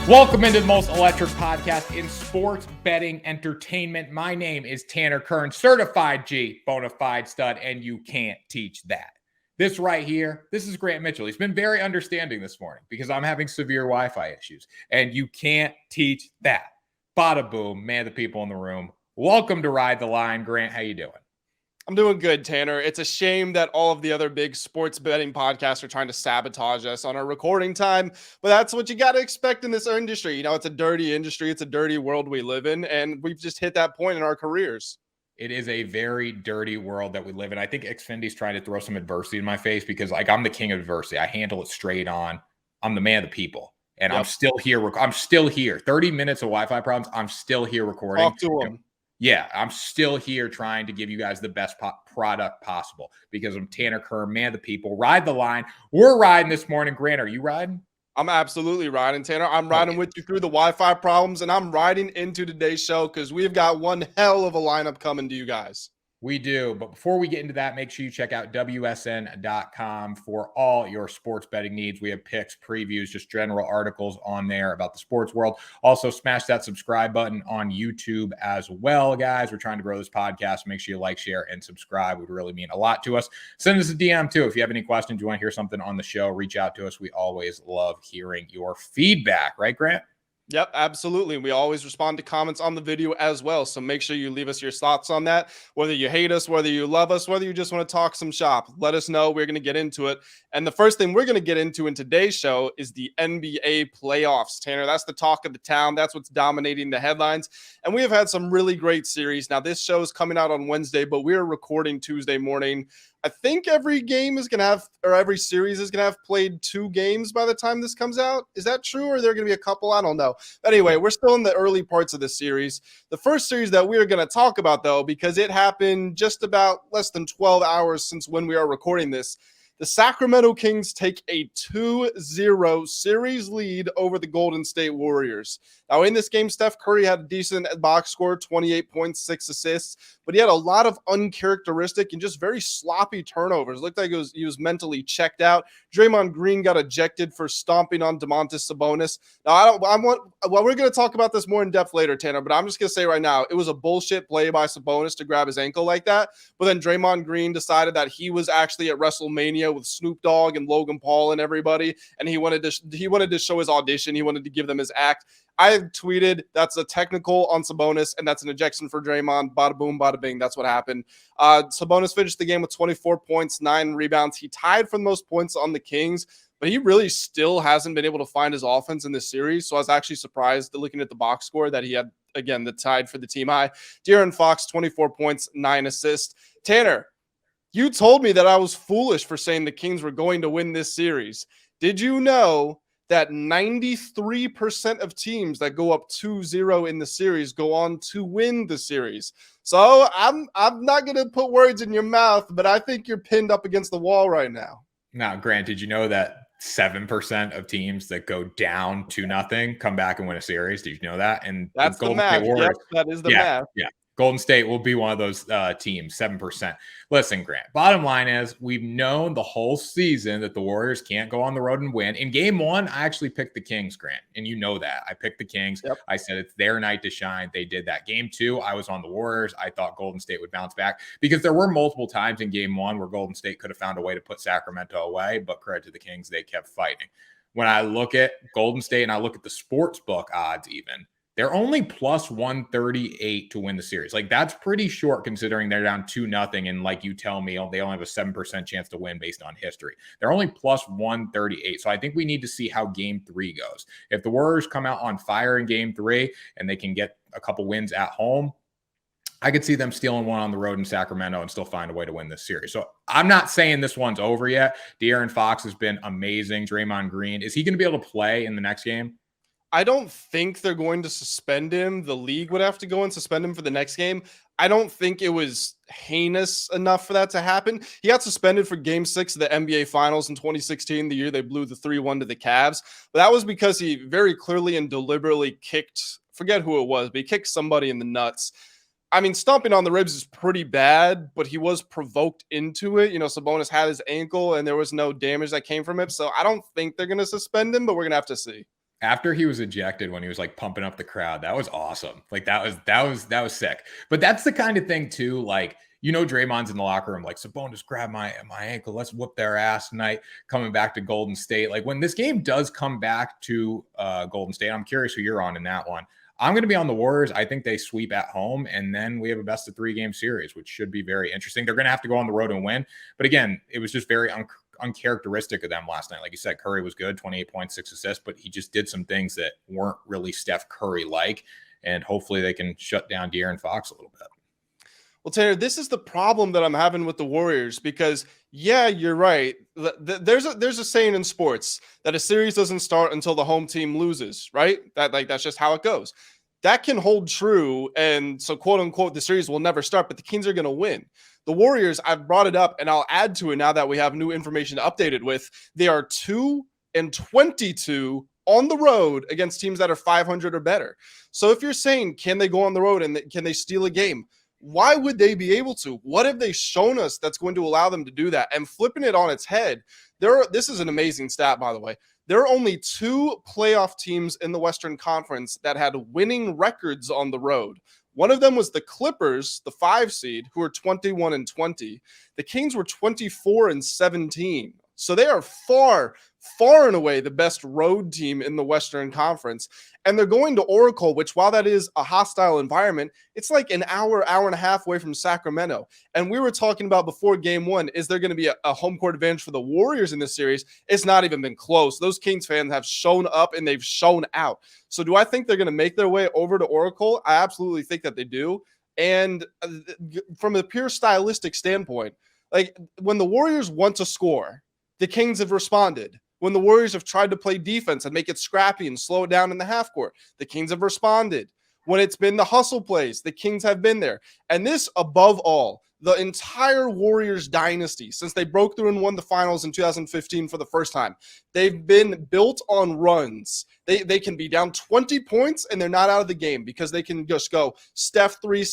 Welcome into the most electric podcast in sports betting entertainment. My name is Tanner Kern, certified G, bona fide stud, and you can't teach that. This right here, this is Grant Mitchell. He's been very understanding this morning because I'm having severe Wi-Fi issues, and you can't teach that. Bada boom, man, the people in the room. Welcome to Ride the Line. Grant, how you doing? I'm doing good, Tanner. It's a shame that all of the other big sports betting podcasts are trying to sabotage us on our recording time, but that's what you got to expect in this industry. You know, it's a dirty industry. It's a dirty world we live in, and we've just hit that point in our careers. It is a very dirty world that we live in. I think Xfinity's trying to throw some adversity in my face because, like, I'm the king of adversity. I handle it straight on. I'm the man of the people, and I'm still here. I'm still here. 30 minutes of Wi-Fi problems. I'm still here recording. Talk to them. Yeah, I'm still here trying to give you guys the best product possible because I'm Tanner Kerr, man of the people. Ride the line. We're riding this morning. Grant, are you riding? I'm absolutely riding, Tanner. I'm riding with you through the Wi-Fi problems, and I'm riding into today's show because we've got one hell of a lineup coming to you guys. We do. But before we get into that, make sure you check out WSN.com for all your sports betting needs. We have picks, previews, just general articles on there about the sports world. Also, smash that subscribe button on YouTube as well, guys. We're trying to grow this podcast. Make sure you like, share, and subscribe. It would really mean a lot to us. Send us a DM, too. If you have any questions, you want to hear something on the show, reach out to us. We always love hearing your feedback. Right, Grant? Yep, absolutely. We always respond to comments on the video as well. So make sure you leave us your thoughts on that. Whether you hate us, whether you love us, whether you just want to talk some shop, let us know. We're going to get into it. And the first thing we're going to get into in today's show is the NBA playoffs. Tanner, that's the talk of the town. That's what's dominating the headlines. And we have had some really great series. Now, this show is coming out on Wednesday, but we're recording Tuesday morning. I think every game is going to have, or every series is going to have played 2 games by the time this comes out. Is that true? Or are there going to be a couple? I don't know. But anyway, we're still in the early parts of the series. The first series that we're going to talk about, though, because it happened just about less than 12 hours since when we are recording this, the Sacramento Kings take a 2-0 series lead over the Golden State Warriors. Now, in this game, Steph Curry had a decent box score, 28.6 assists, but he had a lot of uncharacteristic and just very sloppy turnovers. It looked like he was mentally checked out. Draymond Green got ejected for stomping on Domantas Sabonis. Now, we're going to talk about this more in depth later, Tanner, but I'm just going to say right now, it was a bullshit play by Sabonis to grab his ankle like that. But then Draymond Green decided that he was actually at WrestleMania with Snoop Dogg and Logan Paul and everybody, and he wanted to show his audition. He wanted to give them his act. I tweeted that's a technical on Sabonis, and that's an ejection for Draymond. Bada boom, bada bing. That's what happened. Sabonis finished the game with 24 points, 9 rebounds. He tied for the most points on the Kings, but he really still hasn't been able to find his offense in this series. So I was actually surprised looking at the box score that he had, again, the tied for the team high. De'Aaron Fox, 24 points, 9 assists. Tanner, you told me that I was foolish for saying the Kings were going to win this series. Did you know that 93% of teams that go up 2-0 in the series go on to win the series? So I'm not going to put words in your mouth, but I think you're pinned up against the wall right now. Now, Grant, did you know that 7% of teams that go down 2-0 come back and win a series? Did you know that? And that's the math. Yep, that is the math. Yeah. Golden State will be one of those teams, 7%. Listen, Grant, bottom line is we've known the whole season that the Warriors can't go on the road and win. In game 1, I actually picked the Kings, Grant, and you know that. I picked the Kings. Yep. I said it's their night to shine. They did that. Game 2, I was on the Warriors. I thought Golden State would bounce back because there were multiple times in game 1 where Golden State could have found a way to put Sacramento away, but credit to the Kings, they kept fighting. When I look at Golden State and I look at the sports book odds even, they're only plus 138 to win the series. Like, that's pretty short considering they're down 2-0. And like you tell me, they only have a 7% chance to win based on history. They're only plus 138. So I think we need to see how game 3 goes. If the Warriors come out on fire in game 3 and they can get a couple wins at home, I could see them stealing one on the road in Sacramento and still find a way to win this series. So I'm not saying this one's over yet. De'Aaron Fox has been amazing. Draymond Green, is he going to be able to play in the next game? I don't think they're going to suspend him. The league would have to go and suspend him for the next game. I don't think it was heinous enough for that to happen. He got suspended for game 6 of the NBA Finals in 2016, the year they blew the 3-1 to the Cavs. But that was because he very clearly and deliberately kicked, forget who it was, but he kicked somebody in the nuts. I mean, stomping on the ribs is pretty bad, but he was provoked into it. You know, Sabonis had his ankle and there was no damage that came from it. So I don't think they're going to suspend him, but we're going to have to see. After he was ejected, when he was like pumping up the crowd, that was awesome. Like that was sick. But that's the kind of thing too. Like, Draymond's in the locker room, like, Sabonis grabbed my ankle. Let's whoop their ass tonight. Coming back to Golden State. Like, when this game does come back to Golden State, I'm curious who you're on in that one. I'm going to be on the Warriors. I think they sweep at home, and then we have a best of 3 game series, which should be very interesting. They're going to have to go on the road and win. But again, it was just very uncharacteristic of them last night. Like you said, Curry was good, 28.6 assists, but he just did some things that weren't really Steph Curry-like, and hopefully they can shut down De'Aaron Fox a little bit. Well, Tanner, this is the problem that I'm having with the Warriors because, yeah, you're right. There's a saying in sports that a series doesn't start until the home team loses, right? That's just how it goes. That can hold true, and so quote unquote the series will never start, but the Kings are going to win. The Warriors, I've brought it up, and I'll add to it now that we have new information to update it with. They are 2-22 on the road against teams that are 500 or better. So if you're saying, can they go on the road and can they steal a game? Why would they be able to? What have they shown us that's going to allow them to do that? And flipping it on its head, this is an amazing stat, by the way. There are only 2 playoff teams in the Western Conference that had winning records on the road. One of them was the Clippers, the 5 seed, who were 21-20. The Kings were 24-17. So they are far, far and away the best road team in the Western Conference. And they're going to Oracle, which while that is a hostile environment, it's like an hour and a half away from Sacramento. And we were talking about before game 1, is there going to be a home court advantage for the Warriors in this series? It's not even been close. Those Kings fans have shown up and they've shown out. So do I think they're going to make their way over to Oracle? I absolutely think that they do. And from a pure stylistic standpoint, like when the Warriors want to score, the Kings have responded. When the Warriors have tried to play defense and make it scrappy and slow it down in the half court, the Kings have responded. When it's been the hustle plays, the Kings have been there. And this, above all, the entire Warriors dynasty, since they broke through and won the finals in 2015 for the first time, they've been built on runs. They can be down 20 points and they're not out of the game because they can just go Steph 3,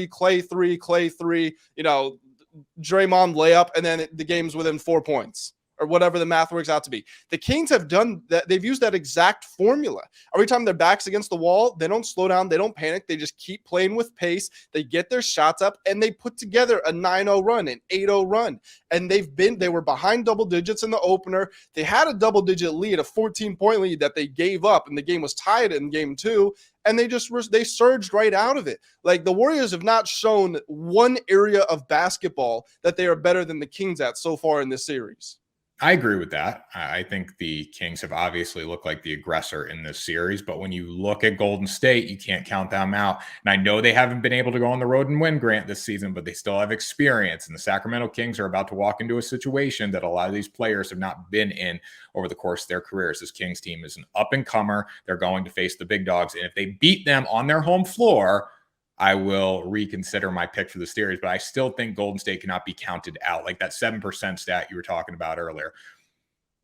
Clay 3, Draymond layup, and then the game's within 4 points. Or whatever the math works out to be. The Kings have done that. They've used that exact formula. Every time their back's against the wall, they don't slow down. They don't panic. They just keep playing with pace. They get their shots up and they put together a 9-0 run, an 8-0 run. And they were behind double digits in the opener. They had a double-digit lead, a 14-point lead that they gave up, and the game was tied in game 2. And they surged right out of it. Like the Warriors have not shown one area of basketball that they are better than the Kings at so far in this series. I agree with that. I think the Kings have obviously looked like the aggressor in this series, but when you look at Golden State, you can't count them out. And I know they haven't been able to go on the road and win, Grant, this season, but they still have experience. And the Sacramento Kings are about to walk into a situation that a lot of these players have not been in over the course of their careers. This Kings team is an up-and-comer. They're going to face the big dogs. And if they beat them on their home floor, I will reconsider my pick for the series, but I still think Golden State cannot be counted out. Like that 7% stat you were talking about earlier.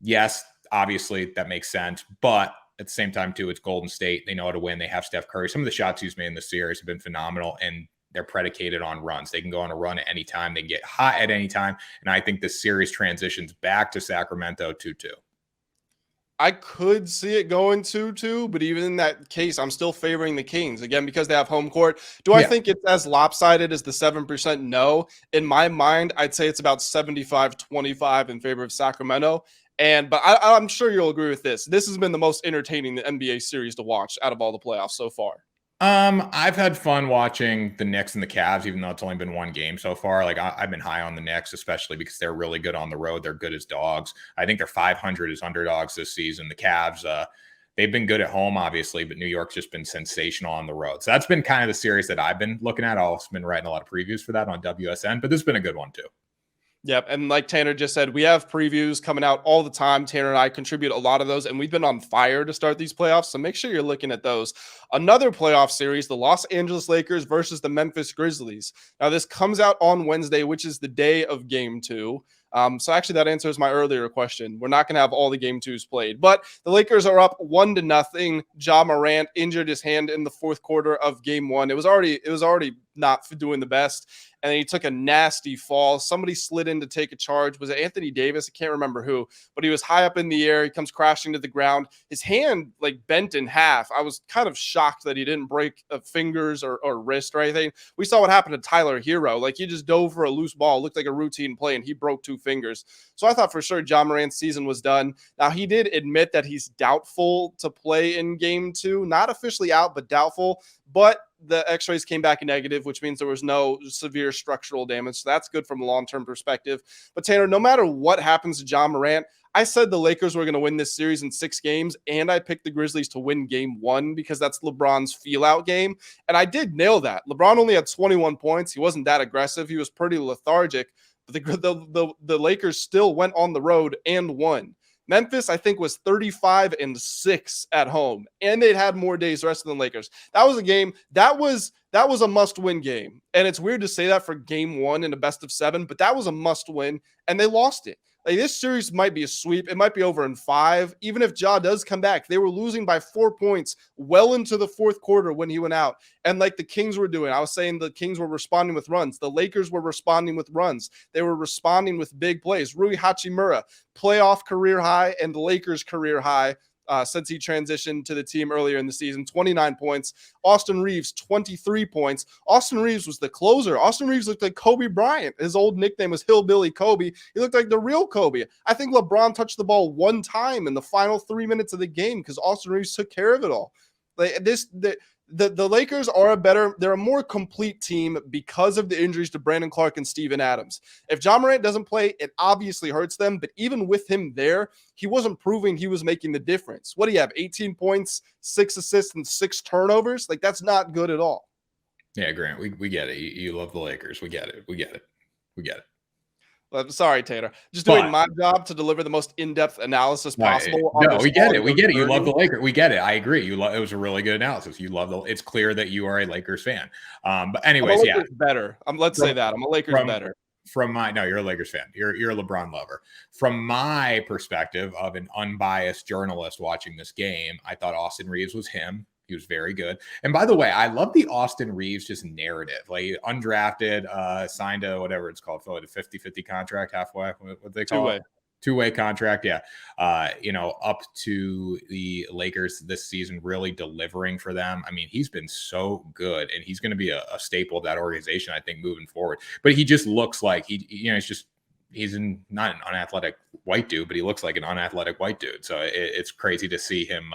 Yes, obviously that makes sense, but at the same time too, it's Golden State. They know how to win. They have Steph Curry. Some of the shots he's made in the series have been phenomenal, and they're predicated on runs. They can go on a run at any time. They can get hot at any time, and I think this series transitions back to Sacramento 2-2. I could see it going 2-2, but even in that case, I'm still favoring the Kings, again, because they have home court. Do I think it's as lopsided as the 7%? No. In my mind, I'd say it's about 75-25 in favor of Sacramento. But I'm sure you'll agree with this. This has been the most entertaining NBA series to watch out of all the playoffs so far. I've had fun watching the Knicks and the Cavs, even though it's only been one game so far. Like I've been high on the Knicks, especially because they're really good on the road. They're good as dogs. I think they're 500 as underdogs this season. The Cavs, they've been good at home, obviously, but New York's just been sensational on the road. So that's been kind of the series that I've been looking at. I've also been writing a lot of previews for that on WSN, but this has been a good one too. Yep. And like Tanner just said, we have previews coming out all the time. Tanner and I contribute a lot of those, and we've been on fire to start these playoffs. So make sure you're looking at those. Another playoff series, the Los Angeles Lakers versus the Memphis Grizzlies. Now, this comes out on Wednesday, which is the day of game 2. So actually that answers my earlier question. We're not going to have all the game 2s played, but the Lakers are up 1-0. Ja Morant injured his hand in the fourth quarter of game 1. It was already not doing the best. and then he took a nasty fall. Somebody slid in to take a charge. Was it Anthony Davis? I can't remember who, but he was high up in the air. He comes crashing to the ground. His hand like bent in half. I was kind of shocked that he didn't break fingers or wrist or anything. We saw what happened to Tyler Hero. Like he just dove for a loose ball, looked like a routine play, and he broke 2 fingers. So I thought for sure Ja Morant's season was done. Now he did admit that he's doubtful to play in game 2, not officially out, but doubtful. But the x-rays came back negative, which means there was no severe structural damage. So that's good from a long-term perspective. But Tanner, no matter what happens to Ja Morant, I said the Lakers were going to win this series in 6 games, and I picked the Grizzlies to win game 1 because that's LeBron's feel-out game. And I did nail that. LeBron only had 21 points. He wasn't that aggressive. He was pretty lethargic. But the Lakers still went on the road and won. Memphis, I think, was 35-6 at home, and they'd had more days rest than the Lakers. That was a game that was a must-win game, and it's weird to say that for game 1 in a best of 7, but that was a must-win, and they lost it. Like this series might be a sweep. It might be over in 5. Even if Ja does come back, they were losing by 4 points well into the 4th quarter when he went out. And like the Kings were doing, I was saying the Kings were responding with runs. The Lakers were responding with runs. They were responding with big plays. Rui Hachimura, playoff career high and Lakers career high. Since he transitioned to the team earlier in the season, 29 points. Austin Reeves, 23 points. Austin Reeves was the closer. Austin Reeves looked like Kobe Bryant. His old nickname was Hillbilly Kobe. He looked like the real Kobe. I think LeBron touched the ball 1 time in the final 3 minutes of the game because Austin Reeves took care of it all. Like the Lakers are they're a more complete team because of the injuries to Brandon Clark and Steven Adams. If Ja Morant doesn't play, it obviously hurts them, but even with him there, he wasn't proving he was making the difference. What do you have? 18 points, 6 assists, and 6 turnovers? Like that's not good at all. Yeah, Grant, we get it. You love the Lakers. We get it. Sorry, Tater. Just doing my job to deliver the most in-depth analysis possible. No, we get it. We get it. You love the Lakers. We get it. I agree. It was a really good analysis. You love it's clear that you are a Lakers fan. But anyways, yeah, better. Let's say that I'm a Lakers better. No, you're a Lakers fan. You're a LeBron lover. From my perspective of an unbiased journalist watching this game, I thought Austin Reeves was him. He was very good. And by the way, I love the Austin Reeves just narrative. Like undrafted, signed a whatever it's called, a 50-50 contract, halfway, what they call it? Two-way contract, yeah. Up to the Lakers this season, really delivering for them. I mean, he's been so good, and he's going to be a staple of that organization, I think, moving forward. But he just looks like he's not an unathletic white dude, but he looks like an unathletic white dude. So it's crazy to see him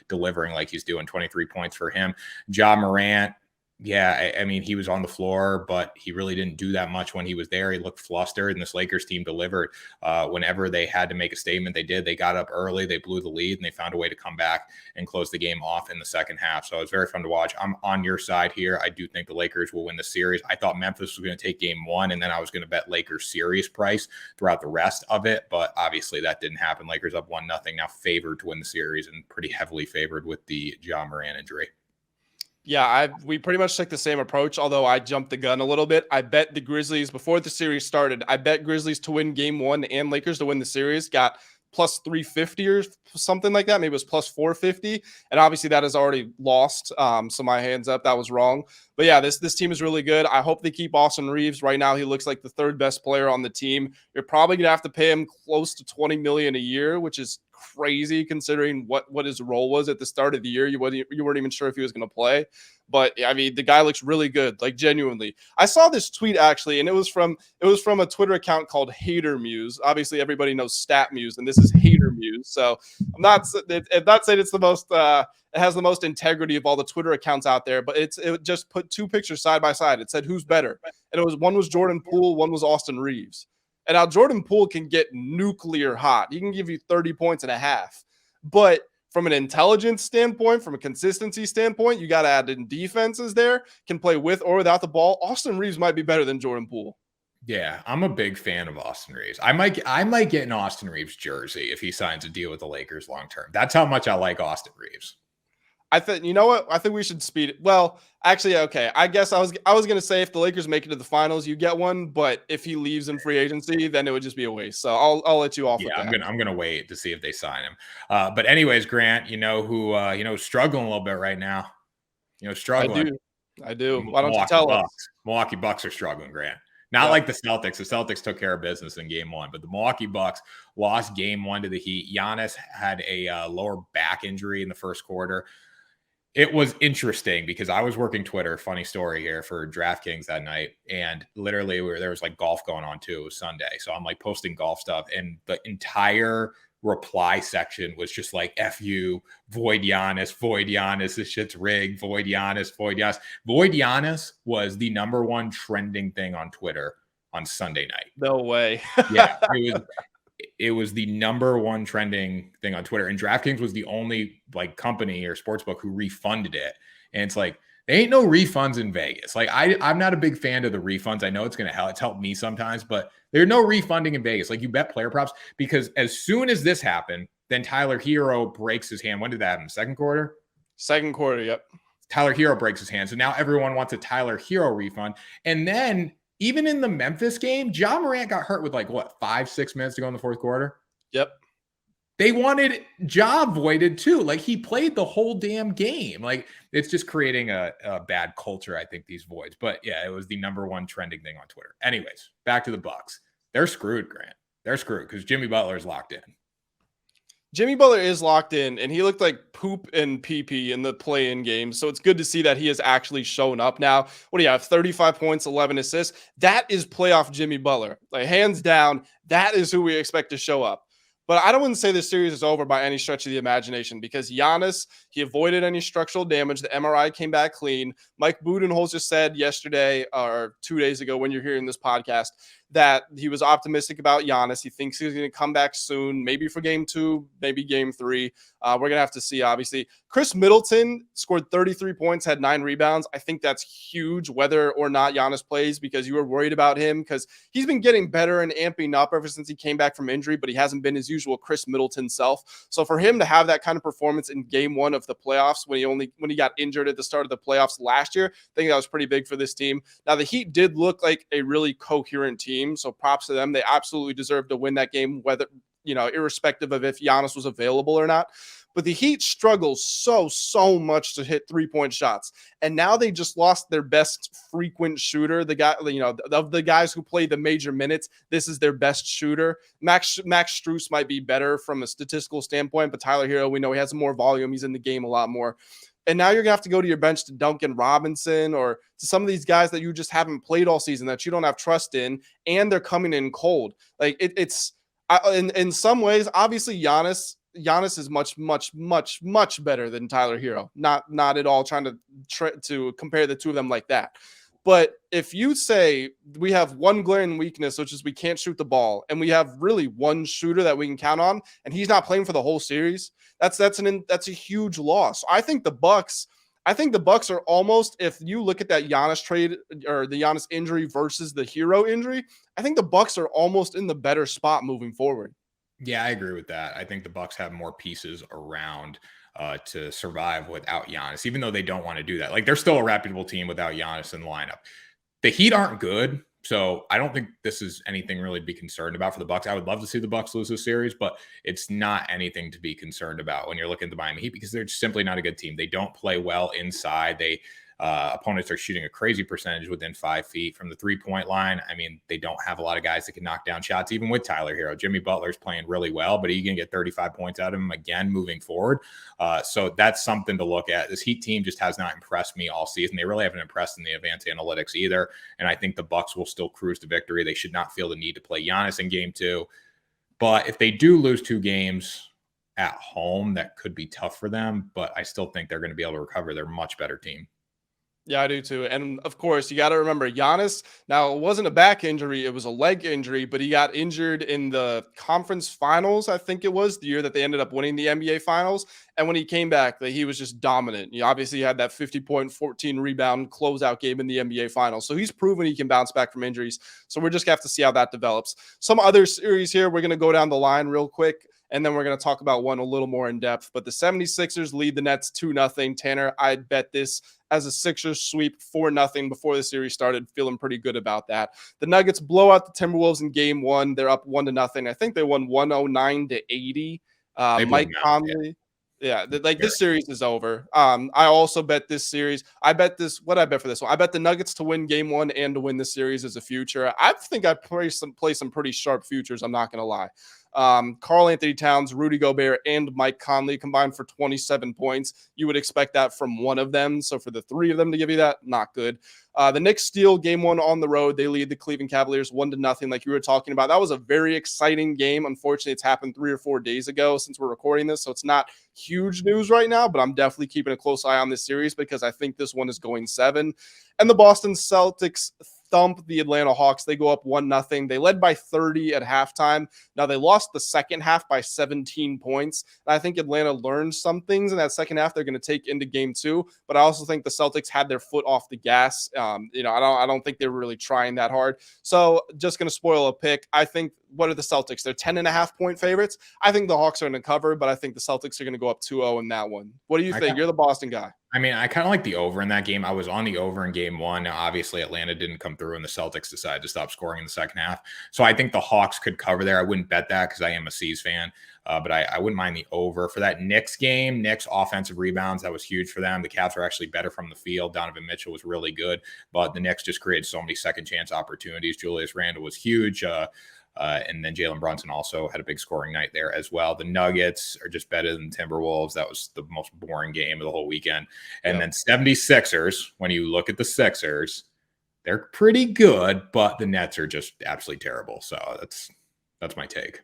delivering like he's doing. 23 points for him. Ja Morant, yeah, I mean, he was on the floor, but he really didn't do that much when he was there. He looked flustered, and this Lakers team delivered. Whenever they had to make a statement, they did. They got up early, they blew the lead, and they found a way to come back and close the game off in the second half. So it was very fun to watch. I'm on your side here. I do think the Lakers will win the series. I thought Memphis was going to take game 1, and then I was going to bet Lakers series price throughout the rest of it, but obviously that didn't happen. Lakers up 1-0, now favored to win the series, and pretty heavily favored with the Ja Morant injury. Yeah, we pretty much took the same approach, although I jumped the gun a little bit. I bet the Grizzlies, before the series started, I bet Grizzlies to win game 1 and Lakers to win the series. Got plus 350 or something like that. Maybe it was plus 450. And obviously that is already lost. So my hands up, that was wrong. But yeah, this team is really good. I hope they keep Austin Reeves. Right now, he looks like the 3rd best player on the team. You're probably going to have to pay him close to $20 million a year, which is crazy considering what his role was at the start of the year. You weren't even sure if he was going to play. But I mean, the guy looks really good, like genuinely. I saw this tweet actually, and it was from a Twitter account called Hater Muse. Obviously, everybody knows Stat Muse, and this is Hater Muse. So I'm not saying it's the most. It has the most integrity of all the Twitter accounts out there, but it just put 2 pictures side by side. It said who's better, and one was Jordan Poole, one was Austin Reeves. And now Jordan Poole can get nuclear hot. He can give you 30 points and a half. But from an intelligence standpoint, from a consistency standpoint, you got to add in defenses there, can play with or without the ball. Austin Reeves might be better than Jordan Poole. Yeah, I'm a big fan of Austin Reeves. I might get an Austin Reeves jersey if he signs a deal with the Lakers long term. That's how much I like Austin Reeves. I think, you know what? I think we should speed it. Well, actually, okay. I guess I was going to say if the Lakers make it to the finals, you get one. But if he leaves in free agency, then it would just be a waste. So I'll let you off. Yeah, I'm gonna wait to see if they sign him. But anyways, Grant, who struggling a little bit right now. Struggling. I do. The Why don't you tell us? Milwaukee Bucks are struggling, Grant. Not like the Celtics. The Celtics took care of business in game one, but the Milwaukee Bucks lost game one to the Heat. Giannis had a lower back injury in the first quarter. It was interesting because I was working Twitter, funny story here, for DraftKings that night. And literally there was like golf going on too. It was Sunday. So I'm like posting golf stuff, and the entire reply section was just like, F you, void Giannis, this shit's rigged, void Giannis. Void Giannis was the number one trending thing on Twitter on Sunday night. No way. Yeah, it was the number one trending thing on Twitter. And DraftKings was the only like company or sportsbook who refunded it. And it's like, there ain't no refunds in Vegas. Like I'm not a big fan of the refunds. I know it's going to help. It's helped me sometimes, but there's no refunding in Vegas. Like you bet player props, because as soon as this happened, then Tyler Hero breaks his hand. When did that happen? Second quarter? Second quarter. Yep. Tyler Hero breaks his hand. So now everyone wants a Tyler Hero refund. And then even in the Memphis game, Ja Morant got hurt with 5-6 minutes to go in the fourth quarter. Yep. They wanted Ja voided too. Like he played the whole damn game. Like it's just creating a bad culture, I think, these voids. But yeah, it was the number one trending thing on Twitter. Anyways, back to the Bucks. They're screwed, Grant. They're screwed because Jimmy Butler is locked in. Jimmy Butler is locked in, and he looked like poop and pee-pee in the play-in game. So it's good to see that he has actually shown up now. What do you have? 35 points, 11 assists. That is playoff Jimmy Butler. Like hands down, that is who we expect to show up. But I don't want to say this series is over by any stretch of the imagination, because Giannis, he avoided any structural damage. The MRI came back clean. Mike Budenholzer said yesterday or 2 days ago when you're hearing this podcast that he was optimistic about Giannis. He thinks he's going to come back soon, maybe for game 2, maybe game 3. We're going to have to see, obviously. Chris Middleton scored 33 points, had 9 rebounds. I think that's huge, whether or not Giannis plays, because you were worried about him because he's been getting better and amping up ever since he came back from injury, but he hasn't been his usual Chris Middleton self. So for him to have that kind of performance in game 1 of the playoffs when he got injured at the start of the playoffs last year, I think that was pretty big for this team. Now, the Heat did look like a really coherent team, so props to them. They absolutely deserve to win that game, whether, irrespective of if Giannis was available or not. But the Heat struggles so much to hit 3-point shots. And now they just lost their best frequent shooter. The guy, of the guys who play the major minutes, this is their best shooter. Max Strus might be better from a statistical standpoint, but Tyler Hero, we know he has more volume. He's in the game a lot more. And now you're going to have to go to your bench to Duncan Robinson or to some of these guys that you just haven't played all season, that you don't have trust in, and they're coming in cold. Like it's in some ways, obviously Giannis is much better than Tyler Hero. Not at all trying to compare the two of them like that. But if you say we have one glaring weakness, which is we can't shoot the ball, and we have really one shooter that we can count on, and he's not playing for the whole series, that's a huge loss. I think the Bucks are almost, if you look at that Giannis trade or the Giannis injury versus the Hero injury, I think the Bucks are almost in the better spot moving forward. Yeah, I agree with that. I think the Bucks have more pieces around to survive without Giannis, even though they don't want to do that. Like they're still a reputable team without Giannis in the lineup. The Heat aren't good, so I don't think this is anything really to be concerned about for the Bucks. I would love to see the Bucks lose this series, but it's not anything to be concerned about when you're looking at the Miami Heat, because they're just simply not a good team. They don't play well inside. Opponents are shooting a crazy percentage within 5 feet from the 3-point line. I mean, they don't have a lot of guys that can knock down shots, even with Tyler Hero. Jimmy Butler's playing really well, but he can get 35 points out of him again moving forward. So that's something to look at. This Heat team just has not impressed me all season. They really haven't impressed in the advanced analytics either. And I think the Bucks will still cruise to victory. They should not feel the need to play Giannis in game 2. But if they do lose 2 games at home, that could be tough for them. But I still think they're going to be able to recover. They're a much better team. Yeah, I do too. And of course, you got to remember Giannis. Now, it wasn't a back injury. It was a leg injury, but he got injured in the conference finals. I think it was the year that they ended up winning the NBA finals. And when he came back, he was just dominant. He obviously had that 50-point, 14-rebound closeout game in the NBA finals. So he's proven he can bounce back from injuries. So we're just going to have to see how that develops. Some other series here, we're going to go down the line real quick, and then we're going to talk about one a little more in depth. But the 76ers lead the Nets 2-0. Tanner, I'd bet this as a Sixers sweep 4-0 before the series started. Feeling pretty good about that. The Nuggets blow out the Timberwolves in game 1. They're up 1-0. I think they won 109-80. Mike Conley. Yeah, this series is over. I also bet this series. I bet this. What I bet for this one? I bet the Nuggets to win Game 1 and to win the series as a future. I think I play some pretty sharp futures. I'm not gonna lie. Karl Anthony Towns, Rudy Gobert, and Mike Conley combined for 27 points. You would expect that from one of them. So for the three of them to give you that, not good. The Knicks steal Game 1 on the road. They lead the Cleveland Cavaliers 1-0, like you were talking about. That was a very exciting game. Unfortunately, it's happened 3 or 4 days ago since we're recording this, so it's not huge news right now, but I'm definitely keeping a close eye on this series because I think this one is going 7. And the Boston Celtics thump the Atlanta Hawks. They go up 1-0. They led by 30 at halftime. Now they lost the second half by 17 points. And I think Atlanta learned some things in that second half they're going to take into Game 2. But I also think the Celtics had their foot off the gas. I don't think they were really trying that hard. So just going to spoil a pick. I think, what are the Celtics? They're 10.5-point favorites. I think the Hawks are going to cover, but I think the Celtics are going to go up 2-0 in that one. What do you think? You're the Boston guy. I mean, I kind of like the over in that game. I was on the over in Game 1. Now, obviously, Atlanta didn't come through, and the Celtics decided to stop scoring in the second half. So I think the Hawks could cover there. I wouldn't bet that because I am a C's fan, but I wouldn't mind the over. For that Knicks game, Knicks offensive rebounds, that was huge for them. The Cavs are actually better from the field. Donovan Mitchell was really good, but the Knicks just created so many second-chance opportunities. Julius Randle was huge. And then Jalen Brunson also had a big scoring night there as well. The Nuggets are just better than Timberwolves. That was the most boring game of the whole weekend. And then 76ers, when you look at the Sixers, they're pretty good, but the Nets are just absolutely terrible. So that's my take.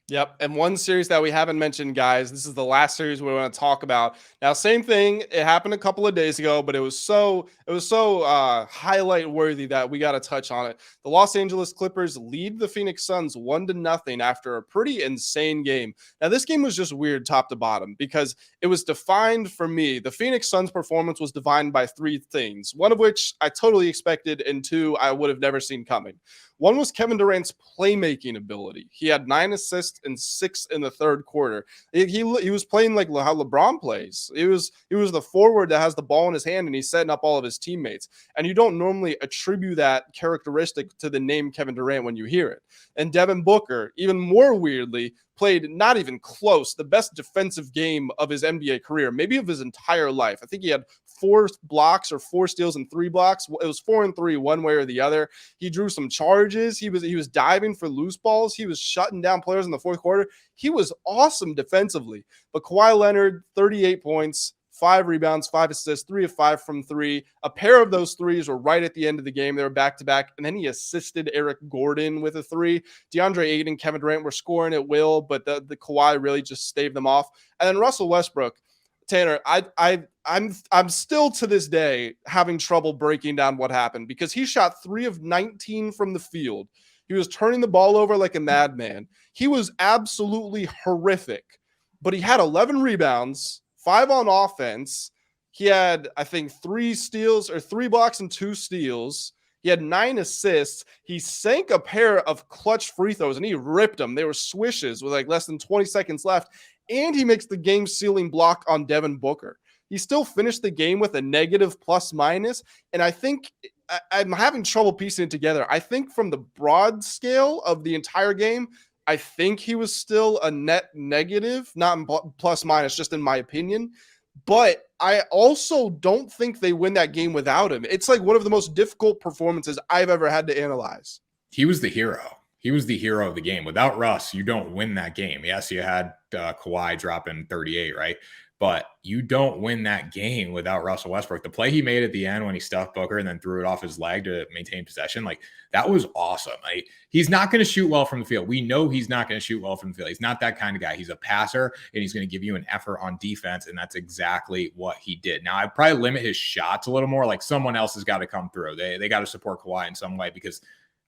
Yep. And one series that we haven't mentioned, guys, this is the last series we want to talk about. Now, same thing. It happened a couple of days ago, but it was so highlight worthy that we got to touch on it. The Los Angeles Clippers lead the Phoenix Suns 1-0 after a pretty insane game. Now, this game was just weird top to bottom because it was defined for me. The Phoenix Suns performance was defined by 3 things, one of which I totally expected, and 2 I would have never seen coming. One was Kevin Durant's playmaking ability. He had 9 assists and 6 in the third quarter. He was playing like how LeBron plays. He was the forward that has the ball in his hand and he's setting up all of his teammates. And you don't normally attribute that characteristic to the name Kevin Durant when you hear it. And Devin Booker, even more weirdly, played not even close, the best defensive game of his NBA career, maybe of his entire life. I think he had 4 blocks or 4 steals and 3 blocks. It was 4 and 3, one way or the other. He drew some charges. He was diving for loose balls. He was shutting down players in the fourth quarter. He was awesome defensively. But Kawhi Leonard, 38 points, 5 rebounds, 5 assists, 3 of 5 from 3. A pair of those threes were right at the end of the game. They were back-to-back, and then he assisted Eric Gordon with a 3. DeAndre Ayton, Kevin Durant were scoring at will, but the Kawhi really just staved them off. And then Russell Westbrook, Tanner, I'm still to this day having trouble breaking down what happened because he shot 3 of 19 from the field. He was turning the ball over like a madman. He was absolutely horrific, but he had 11 rebounds, 5 on offense. He had, I think, 3 steals or 3 blocks and 2 steals. He had 9 assists. He sank a pair of clutch free throws and he ripped them. They were swishes with like less than 20 seconds left. And he makes the game-sealing block on Devin Booker. He still finished the game with a negative plus-minus, and I think I'm having trouble piecing it together. I think from the broad scale of the entire game, I think he was still a net negative, not in plus-minus, just in my opinion. But I also don't think they win that game without him. It's like one of the most difficult performances I've ever had to analyze. He was the hero. He was the hero of the game. Without Russ, you don't win that game. Yes, you had Kawhi dropping 38, right? But you don't win that game without Russell Westbrook. The play he made at the end when he stuffed Booker and then threw it off his leg to maintain possession, like that was awesome. He's not going to shoot well from the field. We know he's not going to shoot well from the field. He's not that kind of guy. He's a passer and he's going to give you an effort on defense. And that's exactly what he did. Now I'd probably limit his shots a little more. Like someone else has got to come through. They got to support Kawhi in some way because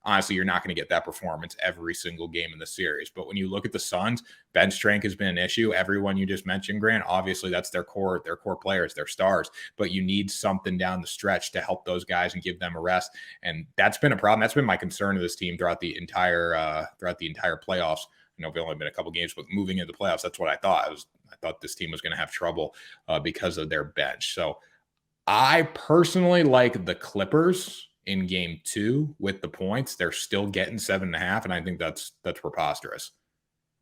honestly, you're not going to get that performance every single game in the series. But when you look at the Suns, bench strength has been an issue. Everyone you just mentioned, Grant, obviously that's their core players, their stars. But you need something down the stretch to help those guys and give them a rest. And that's been a problem. That's been my concern of this team throughout the entire playoffs. I know we've only been a couple games, but moving into the playoffs, that's what I thought. I thought this team was going to have trouble because of their bench. So I personally like the Clippers in Game 2 with the points. They're still getting 7.5, and I think that's preposterous.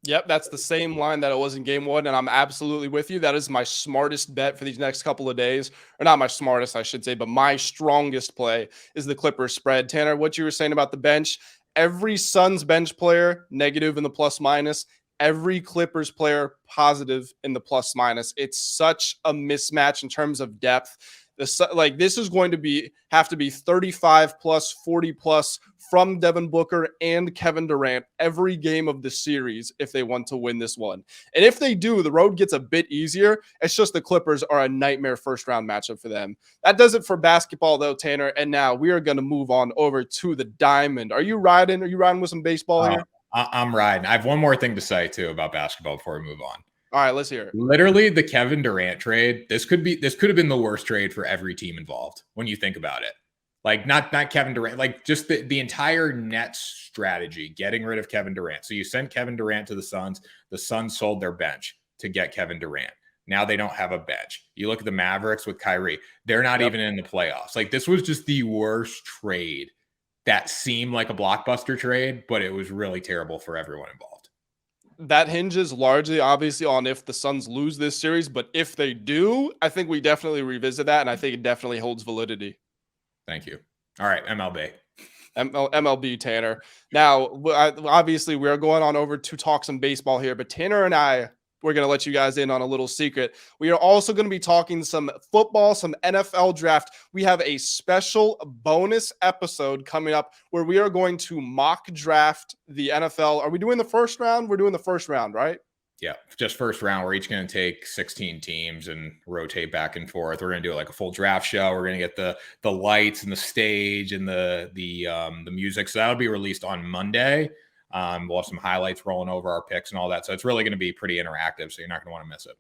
Yep, that's the same line that it was in game one, and I'm absolutely with you. That is my smartest bet for these next couple of days. Or not my smartest, I should say, but my strongest play is the Clippers spread. Tanner, what you were saying about the bench, every Suns bench player, negative in the plus minus. Every Clippers player, positive in the plus minus. It's such a mismatch in terms of depth. This is going to have to be 35 plus, 40 plus from Devin Booker and Kevin Durant every game of the series if they want to win this one. And if they do, the road gets a bit easier. It's just the Clippers are a nightmare first round matchup for them. That does it for basketball though, Tanner. And now we are going to move on over to the diamond. Are you riding with some baseball here? I'm riding. I have one more thing to say too about basketball before we move on. All right, let's hear it. Literally, the Kevin Durant trade. This could have been the worst trade for every team involved when you think about it. Like not Kevin Durant, like just the entire Nets strategy, getting rid of Kevin Durant. So you sent Kevin Durant to the Suns. The Suns sold their bench to get Kevin Durant. Now they don't have a bench. You look at the Mavericks with Kyrie. They're not even in the playoffs. Like this was just the worst trade that seemed like a blockbuster trade, but it was really terrible for everyone involved. That hinges largely, obviously, on if the Suns lose this series. But if they do, I think we definitely revisit that, and I think it definitely holds validity. Thank you. All right, MLB, Tanner. Now, obviously, we're going on over to talk some baseball here, but Tanner and I, we're going to let you guys in on a little secret. We are also going to be talking some football, some NFL draft. We have a special bonus episode coming up where we are going to mock draft the NFL. Are we doing the first round? We're doing the first round, right? Yeah, just first round. We're each going to take 16 teams and rotate back and forth. We're going to do like a full draft show. We're going to get the lights and the stage and the music. So that'll be released on Monday. We'll have some highlights rolling over our picks and all that. So it's really going to be pretty interactive. So you're not going to want to miss it.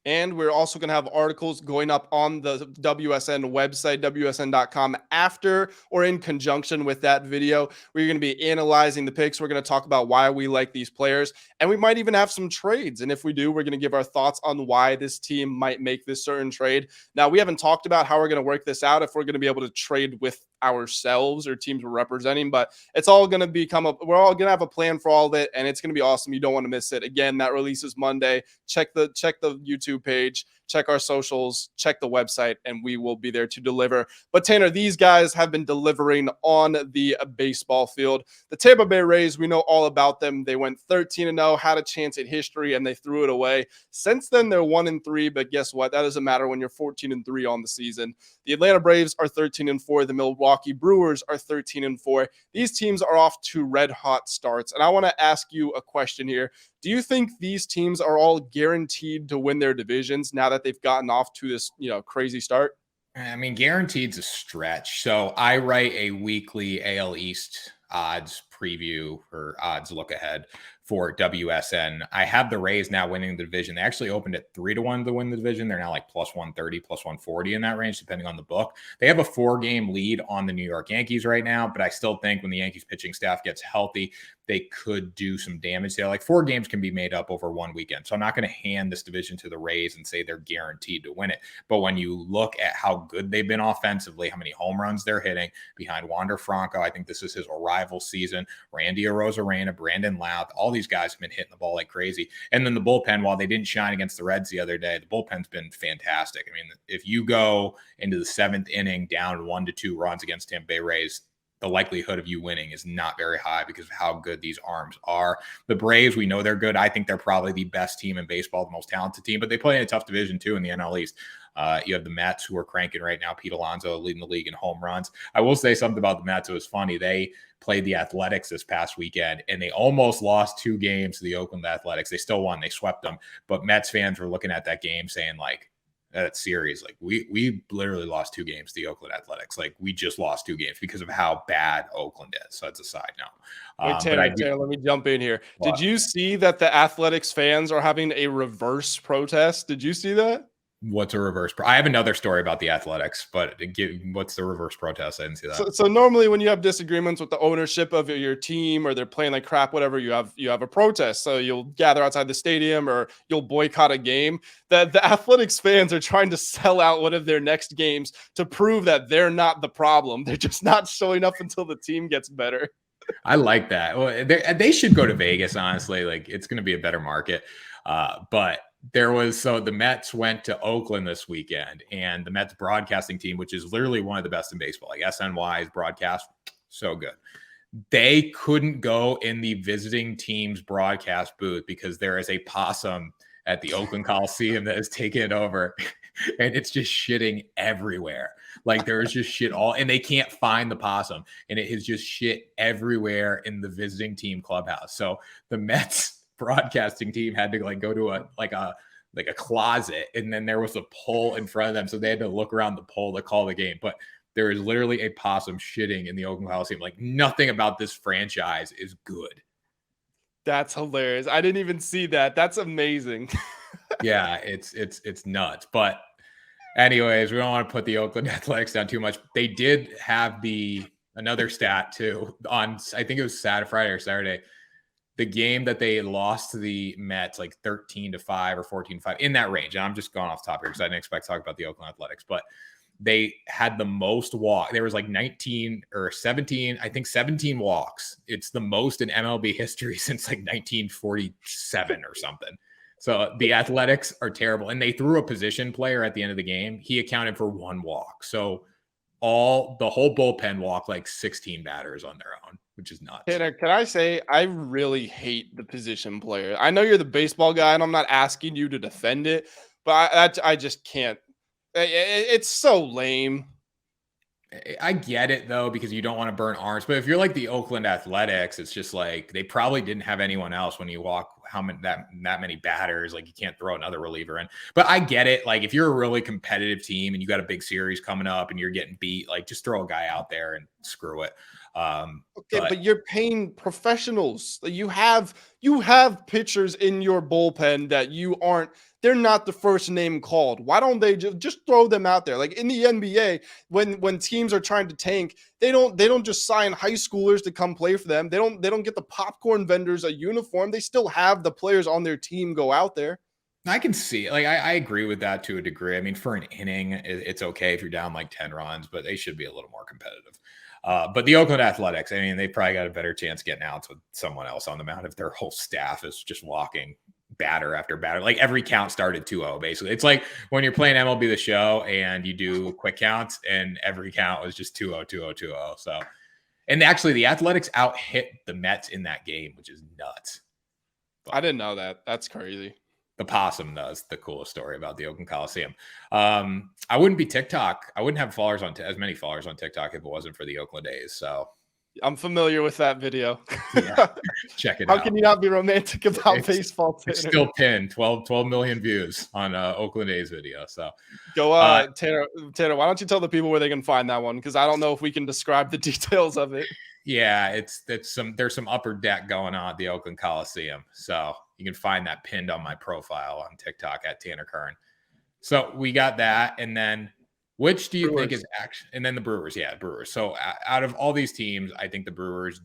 And we're also going to have articles going up on the WSN website, WSN.com, after or in conjunction with that video. We're going to be analyzing the picks. We're going to talk about why we like these players. And we might even have some trades. And if we do, we're going to give our thoughts on why this team might make this certain trade. Now, we haven't talked about how we're going to work this out, if we're going to be able to trade with ourselves or teams we're representing, but it's all going to we're all going to have a plan for all of it, and it's going to be awesome. You don't want to miss it. Again, that releases Monday. Check the YouTube page, check our socials, check the website, and we will be there to deliver. But Tanner, these guys have been delivering on the baseball field. The Tampa Bay Rays, we know all about them. They went 13-0, had a chance at history, and they threw it away. Since then, they're 1-3, but guess what? That doesn't matter when you're 14-3 on the season. The Atlanta Braves are 13-4. The Milwaukee Brewers are 13-4. These teams are off to red hot starts. And I want to ask you a question here. Do you think these teams are all guaranteed to win their divisions now that they've gotten off to this, crazy start? I mean, guaranteed's a stretch. So I write a weekly AL East odds preview or odds look ahead for WSN. I have the Rays now winning the division. They actually opened at 3-1 to win the division. They're now like plus 130, plus 140 in that range, depending on the book. They have a 4-game lead on the New York Yankees right now, but I still think when the Yankees pitching staff gets healthy, they could do some damage there. Like 4 games can be made up over one weekend. So I'm not going to hand this division to the Rays and say they're guaranteed to win it. But when you look at how good they've been offensively, how many home runs they're hitting behind Wander Franco, I think this is his arrival season. Randy Arozarena, Brandon Louth, all these guys have been hitting the ball like crazy. And then the bullpen, while they didn't shine against the Reds the other day, the bullpen's been fantastic. I mean, if you go into the 7th inning down 1-2 runs against Tampa Bay Rays, the likelihood of you winning is not very high because of how good these arms are. The Braves, we know they're good. I think they're probably the best team in baseball, the most talented team, but they play in a tough division too in the NL East. You have the Mets who are cranking right now. Pete Alonso leading the league in home runs. I will say something about the Mets. It was funny. They played the Athletics this past weekend, and they almost lost 2 games to the Oakland Athletics. They still won. They swept them. But Mets fans were looking at that game saying, like, that series, like we literally lost 2 games to the Oakland Athletics. Like we just lost 2 games because of how bad Oakland is. So it's a side note. Wait, Tanner, let me jump in here. Did you see that the Athletics fans are having a reverse protest? Did you see that? What's a reverse? I have another story about the Athletics, but what's the reverse protest? I didn't see that. So normally when you have disagreements with the ownership of your team or they're playing like crap, whatever, you have a protest. So you'll gather outside the stadium or you'll boycott a game. The Athletics fans are trying to sell out one of their next games to prove that they're not the problem. They're just not showing up until the team gets better. I like that. Well, they should go to Vegas, honestly. Like, it's going to be a better market. But the Mets went to Oakland this weekend, and the Mets broadcasting team, which is literally one of the best in baseball, like SNY's broadcast, so good. They couldn't go in the visiting team's broadcast booth because there is a possum at the Oakland Coliseum that has taken it over, and it's just shitting everywhere. Like, there's just shit and they can't find the possum, and it has just shit everywhere in the visiting team clubhouse. So the Mets broadcasting team had to go to a closet, and then there was a pole in front of them, so they had to look around the pole to call the game. But there is literally a possum shitting in the Oakland Coliseum. Like, nothing about this franchise is good. That's hilarious. I didn't even see that. That's amazing. Yeah, it's nuts. But anyways, we don't want to put the Oakland Athletics down too much. They did have another stat too on, I think it was Friday or Saturday, the game that they lost to the Mets, like 13-5 or 14-5, in that range. And I'm just going off top here because I didn't expect to talk about the Oakland Athletics, but they had the most walk. There was like 19 or 17, I think 17 walks. It's the most in MLB history since like 1947 or something. So the Athletics are terrible. And they threw a position player at the end of the game. He accounted for one walk. So the whole bullpen walked like 16 batters on their own, which is nuts. Tanner, can I say I really hate the position player? I know you're the baseball guy, and I'm not asking you to defend it, but I just can't. It's so lame. I get it though, because you don't want to burn arms. But if you're like the Oakland Athletics, it's just like they probably didn't have anyone else when you walk that many batters. Like, you can't throw another reliever in. But I get it. Like, if you're a really competitive team and you got a big series coming up and you're getting beat, like, just throw a guy out there and screw it. Okay, but you're paying professionals. You have pitchers in your bullpen that they're not the first name called. Why don't they just throw them out there? Like in the NBA, when teams are trying to tank, they don't just sign high schoolers to come play for them. They don't get the popcorn vendors a uniform. They still have the players on their team go out there. I can see, like, I agree with that to a degree. I mean, for an inning, it's okay if you're down like 10 runs, but they should be a little more competitive. But the Oakland Athletics, I mean, they probably got a better chance getting outs with someone else on the mound if their whole staff is just walking batter after batter. Like, every count started 2-0, basically. It's like when you're playing MLB The Show and you do quick counts, and every count was just 2-0, 2-0, 2-0. So, and actually, the Athletics out-hit the Mets in that game, which is nuts. But I didn't know that. That's crazy. The possum does the coolest story about the Oakland Coliseum. I wouldn't be TikTok. I wouldn't have as many followers on TikTok if it wasn't for the Oakland A's. So I'm familiar with that video. Yeah, check it out. How can you not be romantic about baseball? It's still pinned 12 million views on Oakland A's video. So go, Tanner, why don't you tell the people where they can find that one? Because I don't know if we can describe the details of it. Yeah, there's some upper deck going on at the Oakland Coliseum. So you can find that pinned on my profile on TikTok at Tanner Kern. So we got that. And then which do you think is actually, and then the Brewers. Yeah, Brewers. So out of all these teams, I think the Brewers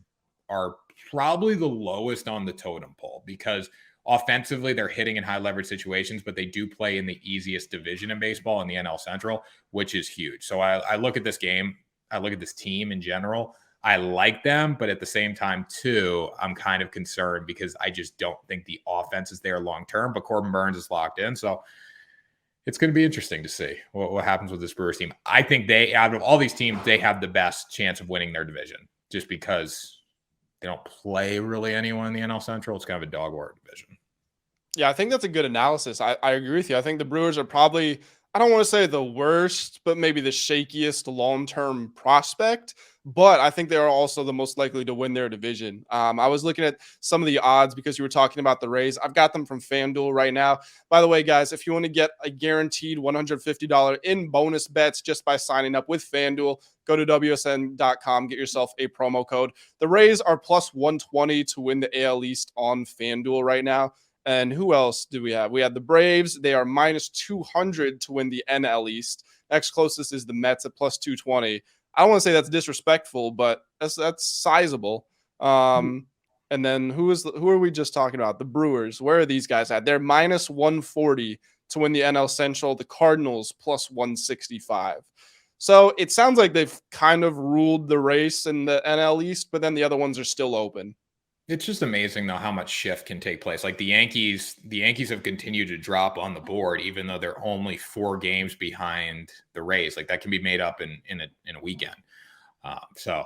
are probably the lowest on the totem pole because offensively they're hitting in high leverage situations, but they do play in the easiest division in baseball in the NL Central, which is huge. So I look at this game. I look at this team in general. I like them, but at the same time, too, I'm kind of concerned because I just don't think the offense is there long term. But Corbin Burns is locked in, so it's going to be interesting to see what happens with this Brewers team. I think out of all these teams, they have the best chance of winning their division just because they don't play really anyone in the NL Central. It's kind of a dog war division. Yeah, I think that's a good analysis. I agree with you. I think the Brewers are probably, I don't want to say the worst, but maybe the shakiest long-term prospect. But I think they are also the most likely to win their division. I was looking at some of the odds because you were talking about the Rays. I've got them from FanDuel right now. By the way, guys, if you want to get a guaranteed $150 in bonus bets just by signing up with FanDuel, go to WSN.com, get yourself a promo code. The Rays are plus 120 to win the AL East on FanDuel right now. And who else do we have? We have the Braves. They are minus 200 to win the NL East. Next closest is the Mets at plus 220. I don't want to say that's disrespectful, but that's sizable. And then who are we just talking about? The Brewers. Where are these guys at? They're minus 140 to win the NL Central. The Cardinals plus 165. So it sounds like they've kind of ruled the race in the NL East, but then the other ones are still open. It's just amazing though how much shift can take place. Like the Yankees have continued to drop on the board, even though they're only 4 games behind the Rays. Like that can be made up in a weekend. So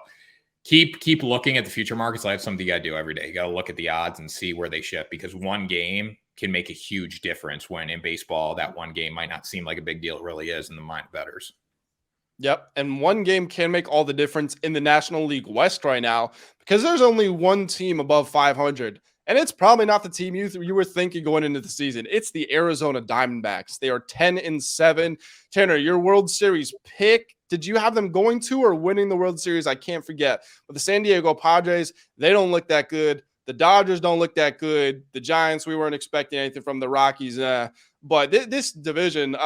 keep looking at the future markets. That's something you got to do every day. You got to look at the odds and see where they shift, because one game can make a huge difference, when in baseball that one game might not seem like a big deal. It really is in the mind of bettors. Yep. And one game can make all the difference in the National League West right now, because there's only one team above 500. And it's probably not the team you were thinking going into the season. It's the Arizona Diamondbacks. They are 10-7. Tanner, your World Series pick, did you have them going to or winning the World Series? I can't forget. But the San Diego Padres, they don't look that good. The Dodgers don't look that good. The Giants, we weren't expecting anything from the Rockies. But this division,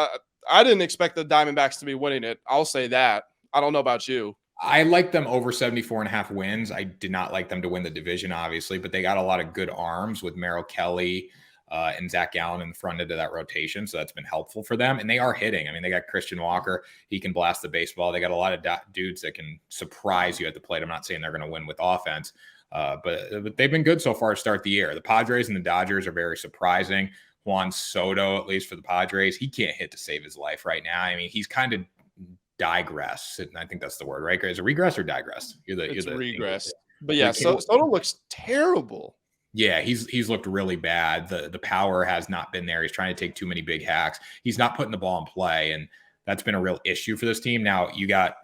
I didn't expect the Diamondbacks to be winning it. I'll say that. I don't know about you. I like them over 74.5 wins. I did not like them to win the division, obviously, but they got a lot of good arms with Merrill Kelly and Zach Gallen in the front end of that rotation. So that's been helpful for them. And they are hitting. I mean, they got Christian Walker. He can blast the baseball. They got a lot of dudes that can surprise you at the plate. I'm not saying they're going to win with offense, but they've been good so far to start the year. The Padres and the Dodgers are very surprising. Juan Soto, at least for the Padres, he can't hit to save his life right now. I mean, he's kind of digress, and I think that's the word, right? Is it regress or digress? It's regress. But yeah, Soto looks terrible. Yeah, he's looked really bad. The power has not been there. He's trying to take too many big hacks. He's not putting the ball in play, and that's been a real issue for this team. Now you got,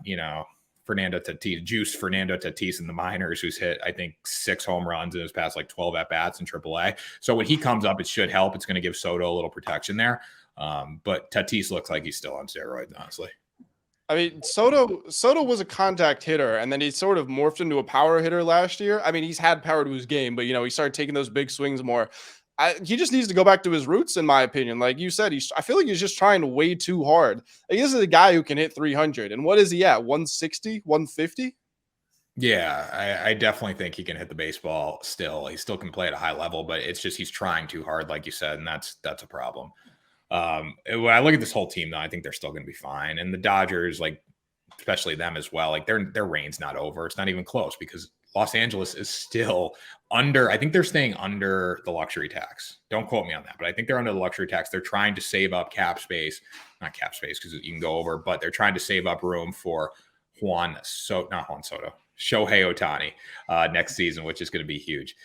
Fernando Tatis in the minors, who's hit, I think, 6 home runs in his past 12 at-bats in AAA. So when he comes up, it should help. It's going to give Soto a little protection there. But Tatis looks like he's still on steroids, honestly. I mean, Soto was a contact hitter, and then he sort of morphed into a power hitter last year. I mean, he's had power to his game, but, he started taking those big swings more. He just needs to go back to his roots, in my opinion. Like you said, I feel like he's just trying way too hard. Like, this is a guy who can hit 300. And what is he at, 160, 150? Yeah, I definitely think he can hit the baseball still. He still can play at a high level, but it's just he's trying too hard, like you said, and that's a problem. When I look at this whole team, though, I think they're still going to be fine. And the Dodgers, especially them as well, their reign's not over. It's not even close, because Los Angeles is still under. I think they're staying under the luxury tax. Don't quote me on that, but I think they're under the luxury tax. They're trying to save up cap space, not cap space because you can go over, but they're trying to save up room for Shohei Ohtani next season, which is going to be huge.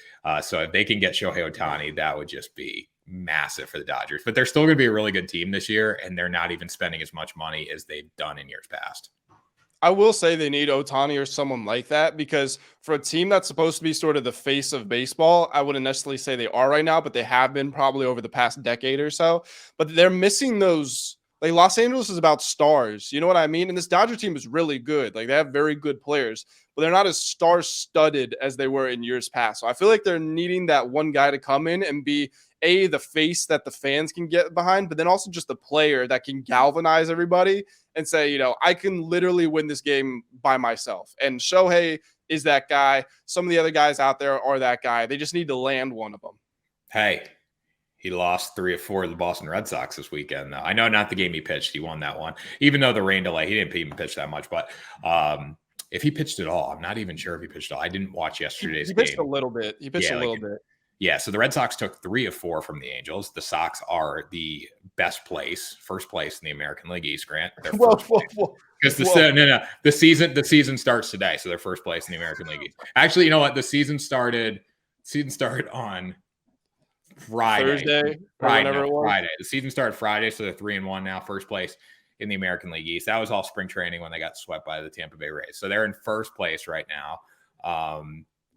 So if they can get Shohei Ohtani, that would just be massive for the Dodgers. But they're still going to be a really good team this year, and they're not even spending as much money as they've done in years past. I will say they need Ohtani or someone like that, because for a team that's supposed to be sort of the face of baseball, I wouldn't necessarily say they are right now, but they have been probably over the past decade or so. But they're missing those. Like, Los Angeles is about stars. You know what I mean? And this Dodger team is really good. Like, they have very good players, but they're not as star-studded as they were in years past. So I feel like they're needing that one guy to come in and be the face that the fans can get behind, but then also just the player that can galvanize everybody and say, I can literally win this game by myself. And Shohei is that guy. Some of the other guys out there are that guy. They just need to land one of them. Hey, he lost 3 of 4 to the Boston Red Sox this weekend, though. I know not the game he pitched. He won that one. Even though the rain delay, he didn't even pitch that much. But if he pitched at all, I'm not even sure if he pitched at all. I didn't watch yesterday's game. He pitched a little bit. Yeah, so the Red Sox took 3 of 4 from the Angels. The Sox are the first place in the American League East, Grant. Because the season starts today, so they're first place in the American League East. Actually, you know what? The season started on Friday. Friday. The season started Friday, so they're 3-1 now, first place in the American League East. That was all spring training when they got swept by the Tampa Bay Rays. So they're in first place right now.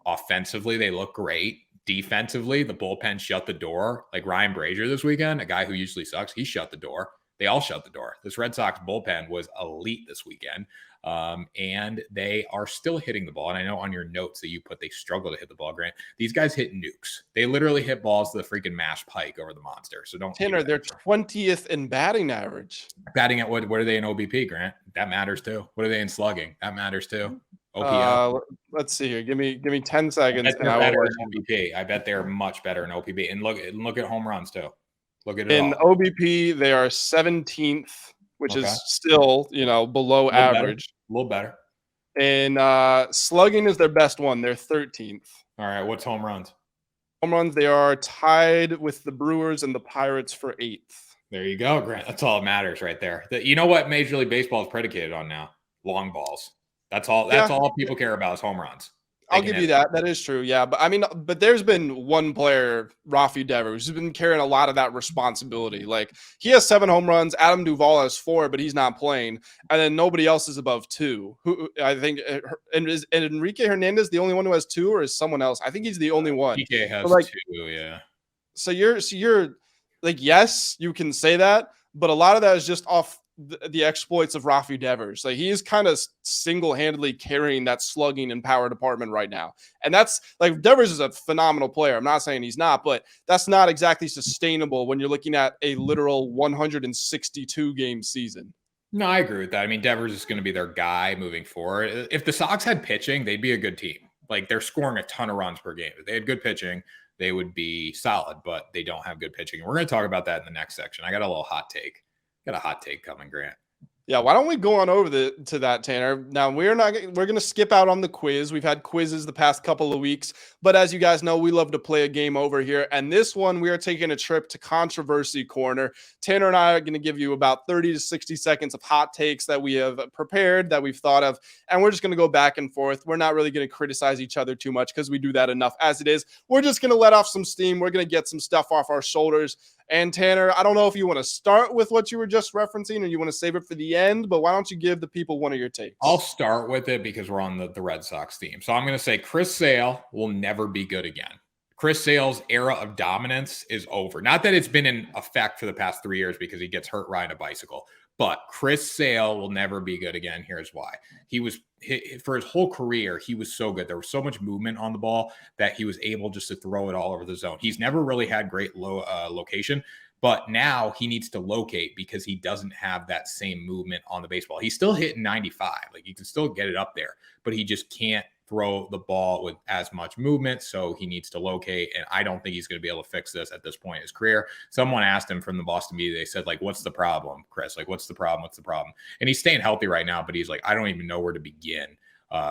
Offensively, they look great. Defensively, the bullpen shut the door. Like Ryan Brazier this weekend, a guy who usually sucks, he shut the door. They all shut the door. This Red Sox bullpen was elite this weekend, and they are still hitting the ball. And I know on your notes that you put they struggle to hit the ball, Grant. These guys hit nukes. They literally hit balls to the freaking mash pike over the monster. So don't. Tanner, they're 20th in batting average. Batting at what are they in OBP, Grant? That matters too. What are they in slugging? That matters too. Let's see here. Give me 10 seconds. I bet they're much better in OPB. And look at home runs too. Look at it in OBP. They are 17th which Okay. is still, below A little better. average. A little better. And slugging is their best one. They're 13th. All right. What's home runs? Home runs, they are tied with the Brewers and the Pirates for 8th. There you go, Grant. That's all that matters right there. You know what Major League Baseball is predicated on now? Long balls. That's all. That's all people care about is home runs. I'll give you that. That is true. Yeah. But there's been one player, Rafi Devers, who's been carrying a lot of that responsibility. Like, he has 7 home runs. Adam Duvall has 4, but he's not playing. And then nobody else is above 2. Who I think, and is Enrique Hernandez the only one who has 2, or is someone else? I think he's the only one. PK has 2. Yeah. So you're like, yes, you can say that, but a lot of that is just off the exploits of Rafi Devers. Like, he is kind of single-handedly carrying that slugging and power department right now. And that's like, Devers is a phenomenal player. I'm not saying he's not, but that's not exactly sustainable when you're looking at a literal 162 game season. No, I agree with that. I mean, Devers is going to be their guy moving forward. If the Sox had pitching, they'd be a good team. Like, they're scoring a ton of runs per game. If they had good pitching, they would be solid, but they don't have good pitching. And we're going to talk about that in the next section. I got a little hot take. Got a hot take coming, Grant. Yeah, why don't we go on over to that, Tanner? Now, we're going to skip out on the quiz. We've had quizzes the past couple of weeks, but as you guys know, we love to play a game over here. And this one, we are taking a trip to Controversy Corner. Tanner and I are going to give you about 30 to 60 seconds of hot takes that we have prepared, that we've thought of, and we're just going to go back and forth. We're not really going to criticize each other too much because we do that enough as it is. We're just going to let off some steam. We're going to get some stuff off our shoulders. And Tanner, I don't know if you want to start with what you were just referencing or you want to save it for the end, but why don't you give the people one of your takes? I'll start with it because we're on the Red Sox theme. So I'm going to say Chris Sale will never be good again. Chris Sale's era of dominance is over. Not that it's been in effect for the past 3 years because he gets hurt riding a bicycle, but Chris Sale will never be good again. Here's why. For his whole career, he was so good. There was so much movement on the ball that he was able just to throw it all over the zone. He's never really had great location, but now he needs to locate because he doesn't have that same movement on the baseball. He's still hitting 95. Like, he can still get it up there, but he just can't throw the ball with as much movement, so he needs to locate, and I don't think he's going to be able to fix this at this point in his career. Someone asked him from the Boston media, they said, like, what's the problem, Chris? Like, what's the problem? What's the problem? And he's staying healthy right now, but he's like, I don't even know where to begin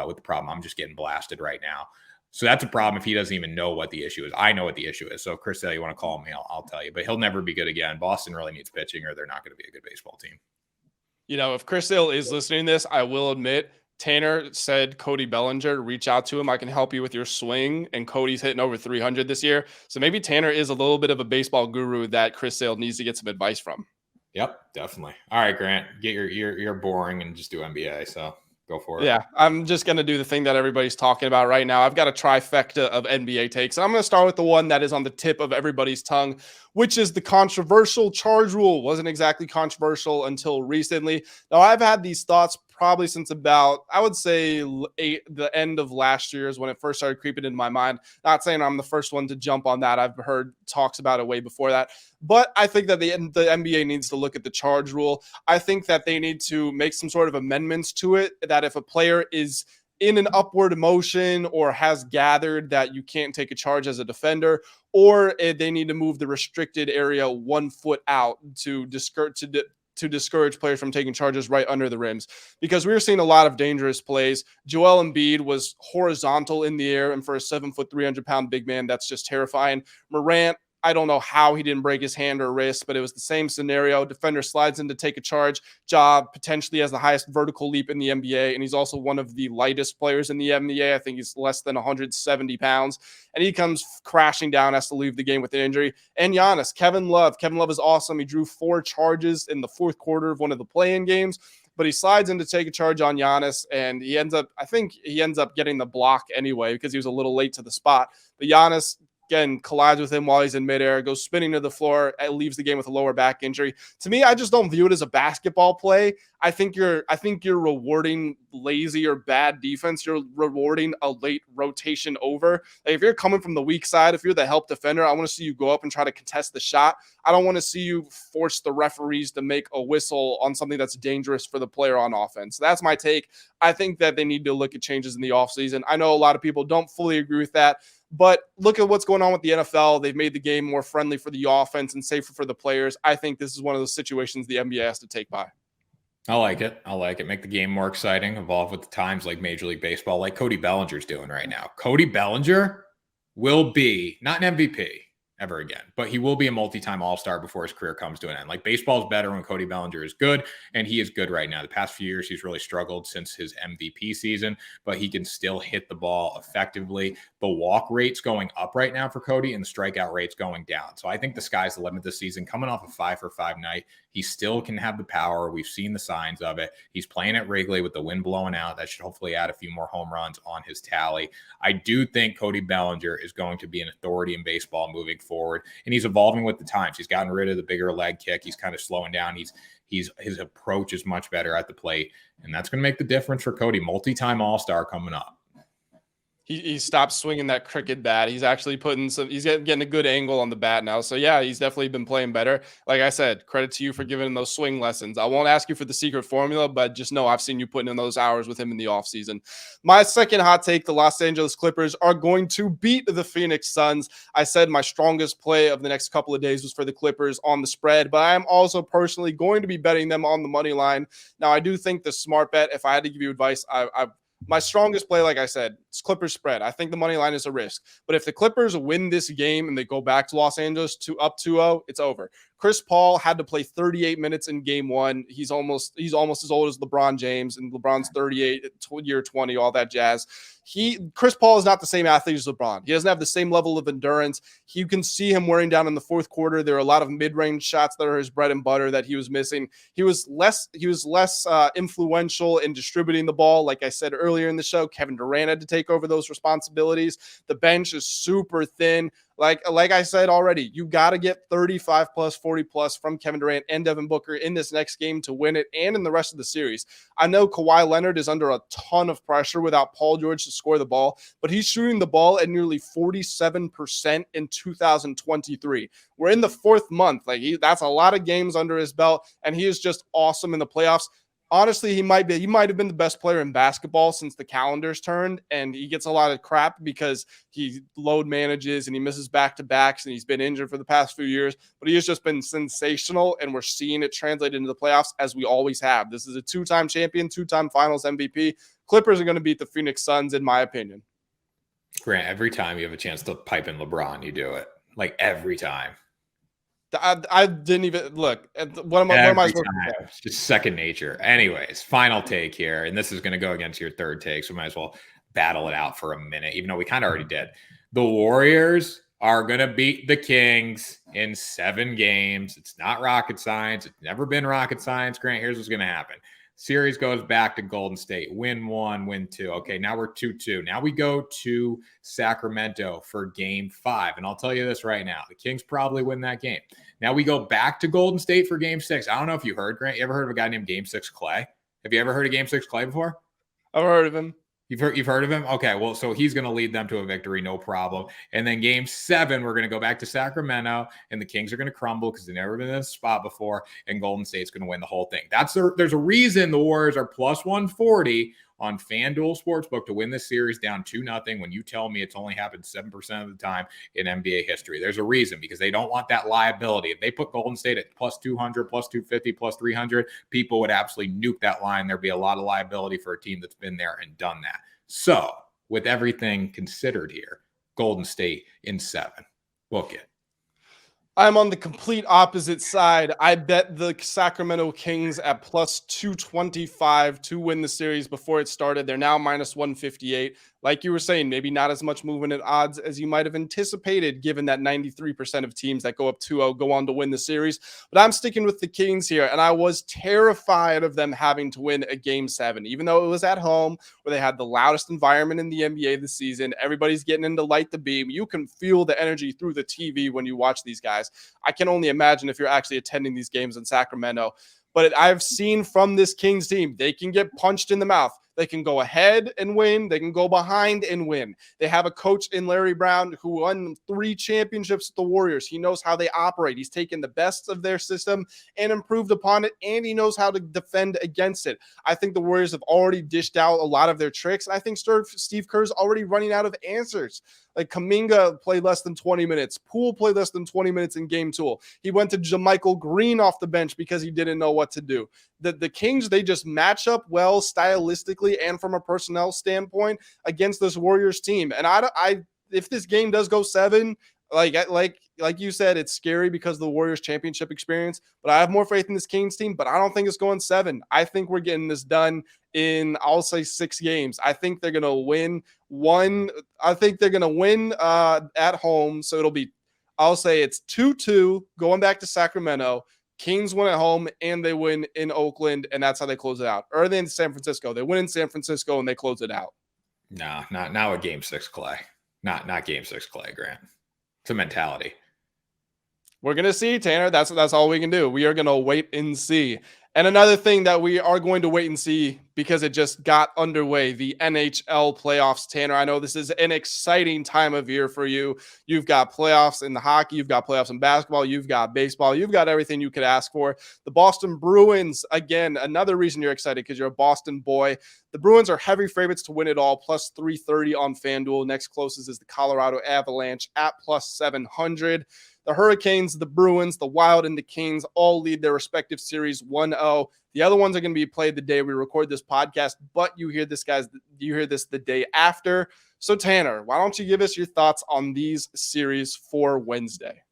with the problem. I'm just getting blasted right now. So that's a problem if he doesn't even know what the issue is. I know what the issue is. So, Chris, you want to call me, I'll tell you. But he'll never be good again. Boston really needs pitching or they're not going to be a good baseball team. If Chris Sale is listening to this, I will admit, Tanner said Cody Bellinger, reach out to him. I can help you with your swing. And Cody's hitting over 300 this year. So maybe Tanner is a little bit of a baseball guru that Chris Sale needs to get some advice from. Yep, definitely. All right, Grant, you're boring and just do NBA. So go for it. Yeah, I'm just going to do the thing that everybody's talking about right now. I've got a trifecta of NBA takes. I'm going to start with the one that is on the tip of everybody's tongue, which is the controversial charge rule. Wasn't exactly controversial until recently. Now, I've had these thoughts probably since about, I would say, the end of last year is when it first started creeping into my mind. Not saying I'm the first one to jump on that. I've heard talks about it way before that. But I think that the NBA needs to look at the charge rule. I think that they need to make some sort of amendments to it, that if a player is in an upward motion or has gathered, that you can't take a charge as a defender, or they need to move the restricted area 1 foot out to discourage players from taking charges right under the rims, because we were seeing a lot of dangerous plays. Joel Embiid was horizontal in the air, and for a 7 foot, 300-pound big man, that's just terrifying. Morant, I don't know how he didn't break his hand or wrist, but it was the same scenario. Defender slides in to take a charge. Ja potentially has the highest vertical leap in the NBA, and he's also one of the lightest players in the NBA. I think he's less than 170 pounds, and he comes crashing down, has to leave the game with an injury. And Giannis, Kevin Love is awesome. He drew 4 charges in the fourth quarter of one of the play-in games, but he slides in to take a charge on Giannis, and he ends up getting the block anyway because he was a little late to the spot. But Giannis, again, collides with him while he's in midair, goes spinning to the floor, and leaves the game with a lower back injury. To me, I just don't view it as a basketball play. I think you're rewarding lazy or bad defense. You're rewarding a late rotation over. Like, if you're coming from the weak side, if you're the help defender, I want to see you go up and try to contest the shot. I don't want to see you force the referees to make a whistle on something that's dangerous for the player on offense. That's my take. I think that they need to look at changes in the offseason. I know a lot of people don't fully agree with that, but look at what's going on with the NFL. They've made the game more friendly for the offense and safer for the players. I think this is one of those situations the NBA has to take by. I like it. I like it. Make the game more exciting, evolve with the times like Major League Baseball, like Cody Bellinger's doing right now. Cody Bellinger will be not an MVP ever again, but he will be a multi-time all-star before his career comes to an end. Like, baseball's better when Cody Bellinger is good, and he is good right now. The past few years, he's really struggled since his MVP season, but he can still hit the ball effectively. The walk rate's going up right now for Cody, and the strikeout rate's going down. So I think the sky's the limit this season. Coming off a 5-for-5 night, he still can have the power. We've seen the signs of it. He's playing at Wrigley with the wind blowing out. That should hopefully add a few more home runs on his tally. I do think Cody Bellinger is going to be an authority in baseball moving forward, and he's evolving with the times. He's gotten rid of the bigger leg kick. He's kind of slowing down. His approach is much better at the plate, and that's going to make the difference for Cody. Multi-time all-star coming up. He stopped swinging that cricket bat. He's actually he's getting a good angle on the bat now. So yeah, he's definitely been playing better. Like I said, credit to you for giving him those swing lessons. I won't ask you for the secret formula, but just know I've seen you putting in those hours with him in the offseason. My second hot take, the Los Angeles Clippers are going to beat the Phoenix Suns. I said my strongest play of the next couple of days was for the Clippers on the spread, but I am also personally going to be betting them on the money line. Now, I do think the smart bet, if I had to give you advice, my strongest play, like I said, it's Clippers spread. I think the money line is a risk. But if the Clippers win this game and they go back to Los Angeles to up 2-0, it's over. Chris Paul had to play 38 minutes in game one. He's almost as old as LeBron James, and LeBron's 38, year 20, all that jazz. Chris Paul is not the same athlete as LeBron. He doesn't have the same level of endurance. You can see him wearing down in the fourth quarter. There are a lot of mid-range shots that are his bread and butter that he was missing. He was less influential in distributing the ball. Like I said earlier in the show, Kevin Durant had to take over those responsibilities. The bench is super thin. Like I said already, you got to get 35 plus, 40 plus from Kevin Durant and Devin Booker in this next game to win it and in the rest of the series. I know Kawhi Leonard is under a ton of pressure without Paul George to score the ball, but he's shooting the ball at nearly 47% in 2023. We're in the fourth month. That's a lot of games under his belt, and he is just awesome in the playoffs. Honestly, he might have been the best player in basketball since the calendars turned, and he gets a lot of crap because he load manages and he misses back-to-backs, and he's been injured for the past few years, but he has just been sensational, and we're seeing it translate into the playoffs as we always have. This is a two-time champion, two-time finals MVP. Clippers are going to beat the Phoenix Suns, in my opinion. Grant, every time you have a chance to pipe in LeBron, you do it. Like, every time. I didn't even look. What am I supposed to say? It's just second nature. Anyways, final take here, and this is going to go against your third take, so we might as well battle it out for a minute, even though we kind of already did. The Warriors are going to beat the Kings in 7 games. It's not rocket science. It's never been rocket science. Grant, here's what's going to happen. Series goes back to Golden State. Win 1, win 2. Okay, now we're 2-2. Now we go to Sacramento for game 5. And I'll tell you this right now. The Kings probably win that game. Now we go back to Golden State for game 6. I don't know if you heard, Grant. You ever heard of a guy named Game 6 Clay? Have you ever heard of Game 6 Clay before? I've heard of him. You've heard of him? Okay, well, so he's going to lead them to a victory, no problem. And then game 7, we're going to go back to Sacramento, and the Kings are going to crumble because they've never been in this spot before, and Golden State's going to win the whole thing. There's a reason the Warriors are plus 140 on FanDuel Sportsbook to win this series down 2-0 when you tell me it's only happened 7% of the time in NBA history. There's a reason, because they don't want that liability. If they put Golden State at plus 200, plus 250, plus 300, people would absolutely nuke that line. There'd be a lot of liability for a team that's been there and done that. So, with everything considered here, Golden State in 7. Book it. I'm on the complete opposite side. I bet the Sacramento Kings at plus 225 to win the series before it started. They're now minus 158. Like you were saying, maybe not as much movement in odds as you might have anticipated, given that 93% of teams that go up 2-0 go on to win the series. But I'm sticking with the Kings here, and I was terrified of them having to win a Game 7, even though it was at home, where they had the loudest environment in the NBA this season. Everybody's getting into Light the Beam. You can feel the energy through the TV when you watch these guys. I can only imagine if you're actually attending these games in Sacramento. But I've seen from this Kings team, they can get punched in the mouth. They can go ahead and win. They can go behind and win. They have a coach in Larry Brown who won 3 championships with the Warriors. He knows how they operate. He's taken the best of their system and improved upon it, and he knows how to defend against it. I think the Warriors have already dished out a lot of their tricks. I think Steve Kerr's already running out of answers. Like Kuminga played less than 20 minutes. Poole played less than 20 minutes in game 2. He went to JaMychal Green off the bench because he didn't know what to do. The Kings, they just match up well stylistically and from a personnel standpoint against this Warriors team. And I if this game does go 7, like you said, it's scary because of the Warriors championship experience, but I have more faith in this Kings team, but I don't think it's going 7. I think we're getting this done in, I'll say 6 games. I think they're going to win one. I think they're going to win at home. So it'll be, I'll say it's 2-2 going back to Sacramento. Kings win at home and they win in Oakland. And that's how they close it out. Or they in San Francisco. They win in San Francisco and they close it out. No, not a game 6 Clay. Not game 6 Clay, Grant. It's a mentality. We're going to see, Tanner. That's all we can do. We are going to wait and see. And another thing that we are going to wait and see because it just got underway, the NHL playoffs, Tanner. I know this is an exciting time of year for you. You've got playoffs in the hockey. You've got playoffs in basketball. You've got baseball. You've got everything you could ask for. The Boston Bruins, again, another reason you're excited because you're a Boston boy. The Bruins are heavy favorites to win it all, plus 330 on FanDuel. Next closest is the Colorado Avalanche at plus 700. The Hurricanes, the Bruins, the Wild, and the Kings all lead their respective series 1-0. The other ones are going to be played the day we record this podcast, but you hear this the day after. So Tanner, why don't you give us your thoughts on these series for Wednesday?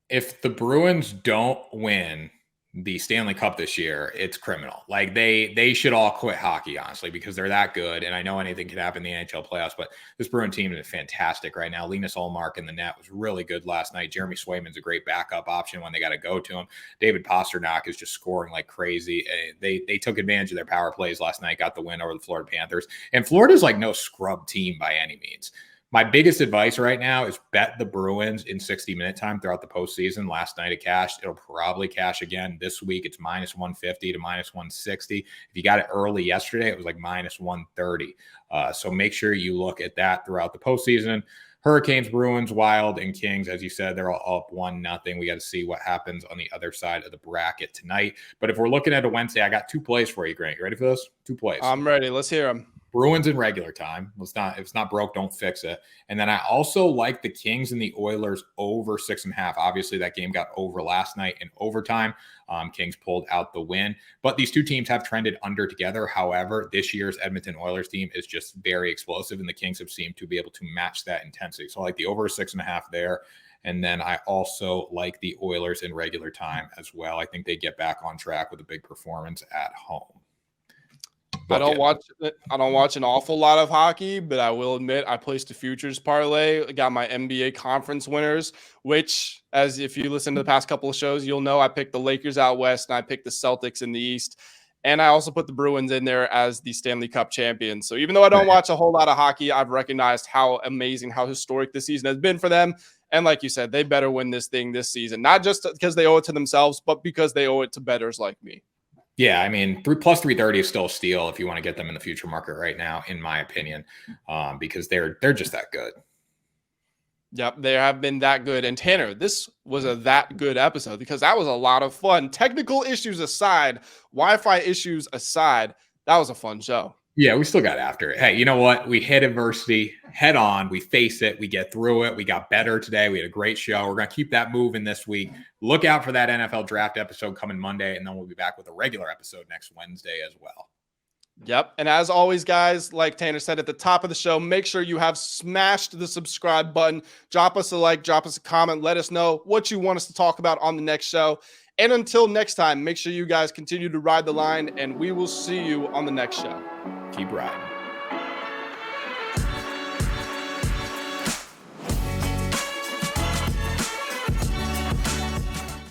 If the Bruins don't win the Stanley Cup this year, it's criminal. Like they should all quit hockey, honestly, because they're that good. And I know anything can happen in the NHL playoffs, but this Bruin team is fantastic right now. Linus Ullmark in the net was really good last night. Jeremy Swayman's a great backup option when they got to go to him. David Pastrnak is just scoring like crazy. They took advantage of their power plays last night, got the win over the Florida Panthers. And Florida's like no scrub team by any means. My biggest advice right now is bet the Bruins in 60-minute time throughout the postseason. Last night it cashed. It'll probably cash again this week. It's minus 150 to minus 160. If you got it early yesterday, it was like minus 130. So make sure you look at that throughout the postseason. Hurricanes, Bruins, Wild, and Kings, as you said, they're all up 1-0. We got to see what happens on the other side of the bracket tonight. But if we're looking at a Wednesday, I got 2 plays for you, Grant. You ready for this? 2 plays. I'm ready. Let's hear them. Bruins in regular time. If it's not broke, don't fix it. And then I also like the Kings and the Oilers over 6.5. Obviously, that game got over last night in overtime. Kings pulled out the win. But these two teams have trended under together. However, this year's Edmonton Oilers team is just very explosive, and the Kings have seemed to be able to match that intensity. So I like the over 6.5 there. And then I also like the Oilers in regular time as well. I think they get back on track with a big performance at home. I don't watch an awful lot of hockey, but I will admit I placed a futures parlay. I got my NBA conference winners, which, as if you listen to the past couple of shows, you'll know I picked the Lakers out west and I picked the Celtics in the east. And I also put the Bruins in there as the Stanley Cup champions. So even though I don't watch a whole lot of hockey, I've recognized how amazing, how historic this season has been for them. And like you said, they better win this thing this season, not just because they owe it to themselves, but because they owe it to bettors like me. Yeah, I mean, plus 330 is still a steal if you want to get them in the future market right now, in my opinion, because they're just that good. Yep, they have been that good. And Tanner, this was a that good episode because that was a lot of fun. Technical issues aside, Wi-Fi issues aside, that was a fun show. Yeah, we still got after it. Hey, you know what? We hit adversity head on. We face it. We get through it. We got better today. We had a great show. We're going to keep that moving this week. Look out for that NFL draft episode coming Monday, and then we'll be back with a regular episode next Wednesday as well. Yep. And as always, guys, like Tanner said at the top of the show, make sure you have smashed the subscribe button. Drop us a like, drop us a comment. Let us know what you want us to talk about on the next show. And until next time, make sure you guys continue to ride the line, and we will see you on the next show. Keep riding.